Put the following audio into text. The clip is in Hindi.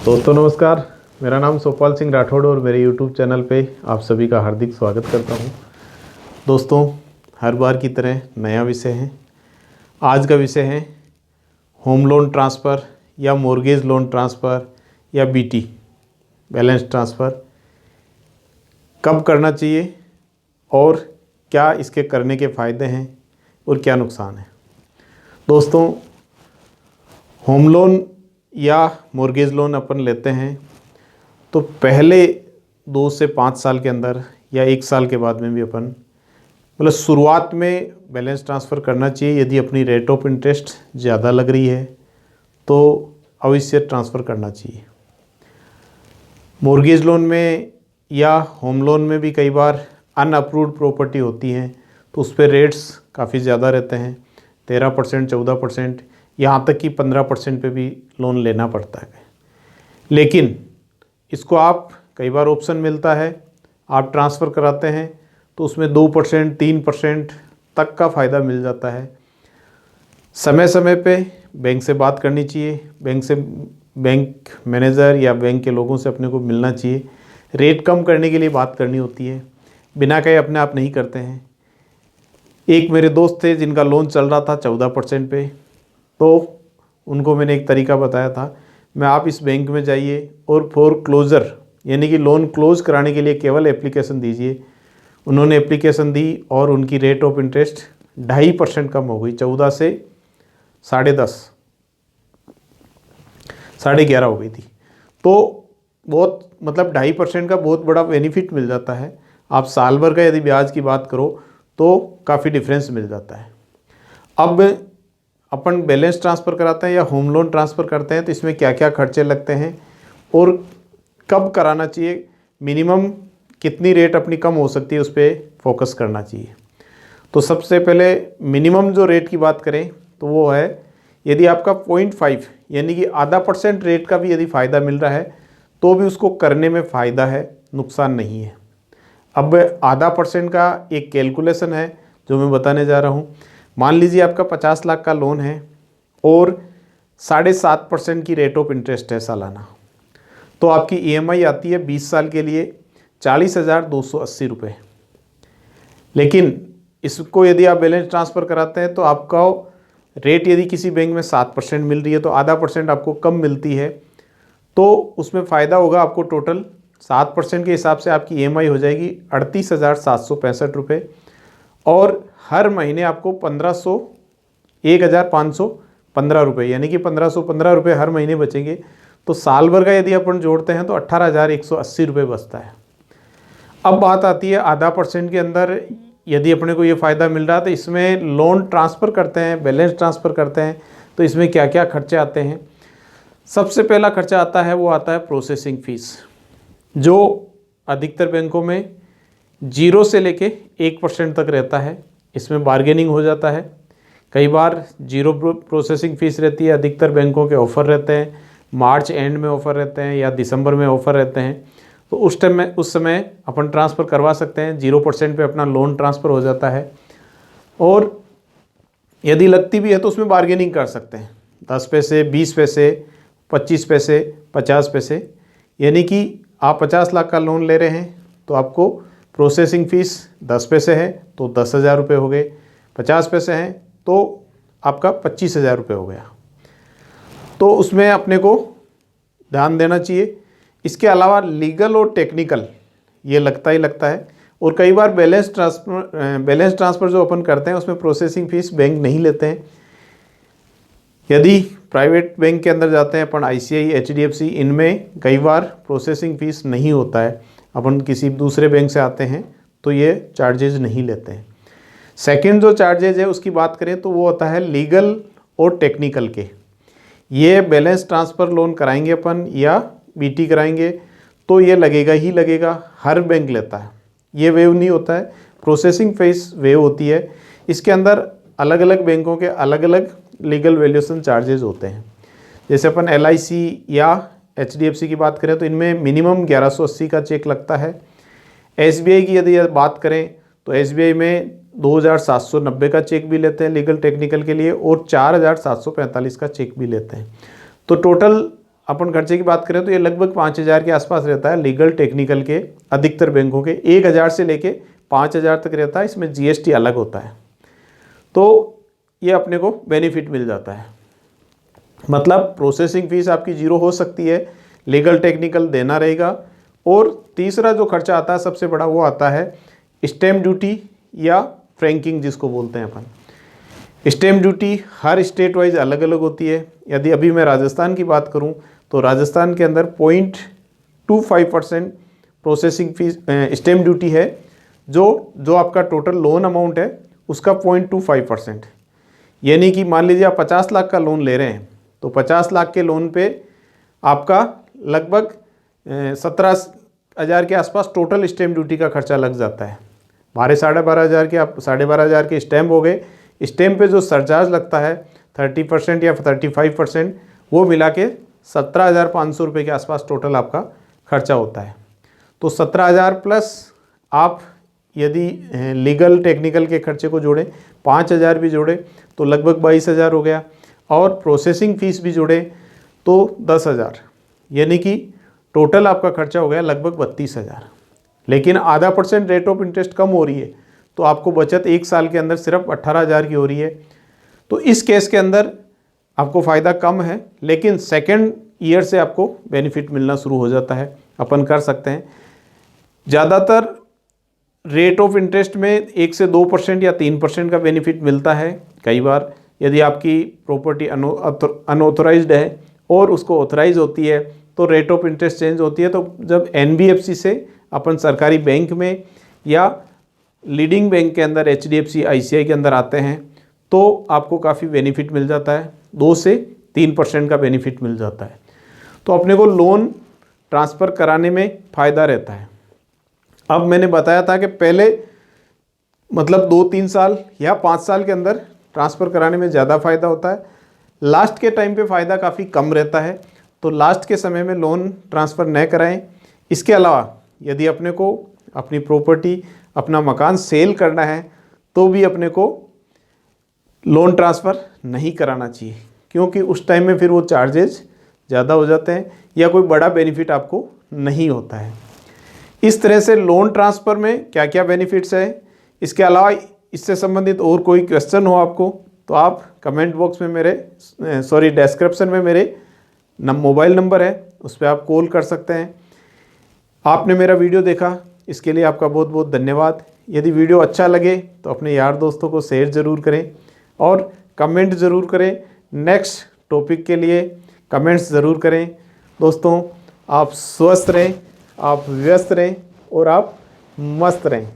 दोस्तों नमस्कार। मेरा नाम सोपाल सिंह राठौड़ और मेरे YouTube चैनल पे आप सभी का हार्दिक स्वागत करता हूँ। दोस्तों, हर बार की तरह नया विषय है। आज का विषय है होम लोन ट्रांसफ़र या मॉर्गेज लोन ट्रांसफ़र या BT बैलेंस ट्रांसफ़र कब करना चाहिए और क्या इसके करने के फ़ायदे हैं और क्या नुकसान है। दोस्तों, होम लोन या मॉर्गेज लोन अपन लेते हैं तो पहले 2 से 5 साल के अंदर या 1 साल के बाद में भी अपन मतलब शुरुआत में बैलेंस ट्रांसफ़र करना चाहिए। यदि अपनी रेट ऑफ इंटरेस्ट ज़्यादा लग रही है तो अवश्य ट्रांसफ़र करना चाहिए। मॉर्गेज लोन में या होम लोन में भी कई बार अनअप्रूव्ड प्रॉपर्टी होती हैं तो उस पर रेट्स काफ़ी ज़्यादा रहते हैं, 13%, 14%, यहाँ तक कि 15% पे भी लोन लेना पड़ता है। लेकिन इसको आप कई बार ऑप्शन मिलता है, आप ट्रांसफ़र कराते हैं तो उसमें 2%, 3% तक का फ़ायदा मिल जाता है। समय समय पे बैंक से बात करनी चाहिए, बैंक मैनेजर या बैंक के लोगों से अपने को मिलना चाहिए। रेट कम करने के लिए बात करनी होती है, बिना कहे अपने आप नहीं करते हैं। एक मेरे दोस्त थे जिनका लोन चल रहा था 14% पे, तो उनको मैंने एक तरीका बताया था, मैं आप इस बैंक में जाइए और फॉर क्लोज़र यानी कि लोन क्लोज़ कराने के लिए केवल एप्लीकेशन दीजिए। उन्होंने एप्लीकेशन दी और उनकी रेट ऑफ इंटरेस्ट 2.5% कम हो गई, 14 से 10.5, 11.5 हो गई थी। तो बहुत मतलब 2.5% का बहुत बड़ा बेनिफिट मिल जाता है। आप साल भर का यदि ब्याज की बात करो तो काफ़ी डिफरेंस मिल जाता है। अब अपन बैलेंस ट्रांसफ़र कराते हैं या होम लोन ट्रांसफ़र करते हैं तो इसमें क्या क्या खर्चे लगते हैं और कब कराना चाहिए, मिनिमम कितनी रेट अपनी कम हो सकती है उस पर फोकस करना चाहिए। तो सबसे पहले मिनिमम जो रेट की बात करें तो वो है, यदि आपका 0.5 यानी कि % रेट का भी यदि फ़ायदा मिल रहा है तो भी उसको करने में फ़ायदा है, नुकसान नहीं है। अब % का एक कैलकुलेशन है जो मैं बताने जा रहा हूँ। मान लीजिए आपका 50 लाख का लोन है और 7.5% की रेट ऑफ इंटरेस्ट है सालाना, तो आपकी EMI आती है 20 साल के लिए 40,280 रुपये। लेकिन इसको यदि आप बैलेंस ट्रांसफ़र कराते हैं तो आपका रेट यदि किसी बैंक में 7% मिल रही है तो % आपको कम मिलती है, तो उसमें फ़ायदा होगा आपको। टोटल 7% के हिसाब से आपकी EMI हो जाएगी 38,765 रुपये और हर महीने आपको 1,515 रुपये यानी कि 1,515 रुपये हर महीने बचेंगे। तो साल भर का यदि अपन जोड़ते हैं तो 18,180 रुपये बचता है। अब बात आती है % के अंदर यदि अपने को ये फ़ायदा मिल रहा है तो इसमें लोन ट्रांसफ़र करते हैं, बैलेंस ट्रांसफ़र करते हैं तो इसमें क्या क्या खर्चे आते हैं। सबसे पहला खर्चा आता है वो आता है प्रोसेसिंग फ़ीस, जो अधिकतर बैंकों में 0 से लेके 1% तक रहता है। इसमें बार्गेनिंग हो जाता है। कई बार 0 प्रोसेसिंग फ़ीस रहती है। अधिकतर बैंकों के ऑफ़र रहते हैं, मार्च एंड में ऑफ़र रहते हैं या दिसंबर में ऑफ़र रहते हैं, तो उस समय अपन ट्रांसफ़र करवा सकते हैं। 0% पे अपना लोन ट्रांसफ़र हो जाता है और यदि लगती भी है तो उसमें बार्गेनिंग कर सकते हैं, 10 पैसे, 20 पैसे, 25 पैसे, 50 पैसे। यानी कि आप 50 लाख का लोन ले रहे हैं तो आपको प्रोसेसिंग फ़ीस 10 पैसे है तो 10,000 रुपये हो गए, 50 पैसे हैं तो आपका 25,000 रुपये हो गया। तो उसमें अपने को ध्यान देना चाहिए। इसके अलावा लीगल और टेक्निकल ये लगता ही लगता है। और कई बार बैलेंस ट्रांसफ़र जो अपन करते हैं उसमें प्रोसेसिंग फ़ीस बैंक नहीं लेते हैं। यदि प्राइवेट बैंक के अंदर जाते हैं अपन, ICI, HDFC, इनमें कई बार प्रोसेसिंग फ़ीस नहीं होता है। अपन किसी दूसरे बैंक से आते हैं तो ये चार्जेज नहीं लेते हैं। सेकंड जो चार्जेज है उसकी बात करें तो वो होता है लीगल और टेक्निकल के। ये बैलेंस ट्रांसफ़र लोन कराएंगे अपन या BT कराएंगे तो ये लगेगा ही लगेगा, हर बैंक लेता है। ये वेव नहीं होता है, प्रोसेसिंग फ़ीस वेव होती है। इसके अंदर अलग अलग बैंकों के अलग अलग लीगल वैल्यूएशन चार्जेस होते हैं। जैसे अपन LIC या HDFC की बात करें तो इनमें मिनिमम 1180 का चेक लगता है। SBI की यदि बात करें तो SBI में 2,790 का चेक भी लेते हैं लीगल टेक्निकल के लिए और 4,745 का चेक भी लेते हैं। तो टोटल अपन खर्चे की बात करें तो ये लगभग 5,000 के आसपास रहता है लीगल टेक्निकल के, अधिकतर बैंकों के 1,000 से लेके 5,000 तक रहता है। इसमें जीएसटी अलग होता है, तो ये अपने को बेनिफिट मिल जाता है। मतलब प्रोसेसिंग फीस आपकी जीरो हो सकती है, लीगल टेक्निकल देना रहेगा। और तीसरा जो खर्चा आता है सबसे बड़ा, वो आता है स्टैम्प ड्यूटी या फ्रैंकिंग जिसको बोलते हैं अपन। स्टैम्प ड्यूटी हर स्टेट वाइज अलग अलग होती है। यदि अभी मैं राजस्थान की बात करूं तो राजस्थान के अंदर 0.25% प्रोसेसिंग फीस स्टैम्प ड्यूटी है, जो आपका टोटल लोन अमाउंट है उसका 0.25%। यानी कि मान लीजिए आप 50 लाख का लोन ले रहे हैं तो 50 लाख के लोन पे आपका लगभग 17,000 के आसपास टोटल स्टैम्प ड्यूटी का खर्चा लग जाता है। 12,500 के आप 12,500 के स्टैम्प हो गए। स्टैम्प पे जो सरचार्ज लगता है 30% या 35%, वो मिला के 17,500 रुपये के आसपास टोटल आपका खर्चा होता है। तो 17,000 प्लस आप यदि लीगल टेक्निकल के खर्चे को जोड़ें, 5,000 भी जोड़े तो लगभग 22,000 हो गया, और प्रोसेसिंग फ़ीस भी जोड़े तो 10,000, यानी कि टोटल आपका खर्चा हो गया लगभग 32,000। लेकिन आधा % रेट ऑफ इंटरेस्ट कम हो रही है तो आपको बचत 1 साल के अंदर सिर्फ 18,000 की हो रही है। तो इस केस के अंदर आपको फ़ायदा कम है, लेकिन सेकेंड ईयर से आपको बेनिफिट मिलना शुरू हो जाता है, अपन कर सकते हैं। ज़्यादातर रेट ऑफ इंटरेस्ट में 1 से 2% या 3% का बेनिफिट मिलता है। कई बार यदि आपकी प्रॉपर्टी अनऑथोराइज्ड है और उसको ऑथराइज होती है तो रेट ऑफ इंटरेस्ट चेंज होती है। तो जब एनबीएफसी से अपन सरकारी बैंक में या लीडिंग बैंक के अंदर एचडीएफसी आईसीआई के अंदर आते हैं तो आपको काफ़ी बेनिफिट मिल जाता है, 2 से 3% का बेनिफिट मिल जाता है। तो अपने को लोन ट्रांसफ़र कराने में फ़ायदा रहता है। अब मैंने बताया था कि पहले मतलब 2-3 साल या 5 साल के अंदर ट्रांसफ़र कराने में ज़्यादा फ़ायदा होता है, लास्ट के टाइम पे फ़ायदा काफ़ी कम रहता है। तो लास्ट के समय में लोन ट्रांसफ़र न कराएं। इसके अलावा यदि अपने को अपनी प्रॉपर्टी, अपना मकान सेल करना है तो भी अपने को लोन ट्रांसफ़र नहीं कराना चाहिए, क्योंकि उस टाइम में फिर वो चार्जेस ज़्यादा हो जाते हैं या कोई बड़ा बेनिफिट आपको नहीं होता है। इस तरह से लोन ट्रांसफ़र में क्या क्या बेनिफिट्स है, इसके अलावा इससे संबंधित और कोई क्वेश्चन हो आपको तो आप कमेंट बॉक्स में डिस्क्रिप्शन में मेरे मोबाइल नंबर है, उस पर आप कॉल कर सकते हैं। आपने मेरा वीडियो देखा, इसके लिए आपका बहुत बहुत धन्यवाद। यदि वीडियो अच्छा लगे तो अपने यार दोस्तों को शेयर ज़रूर करें और कमेंट ज़रूर करें। नेक्स्ट टॉपिक के लिए कमेंट्स ज़रूर करें। दोस्तों, आप स्वस्थ रहें, आप व्यस्त रहें और आप मस्त रहें।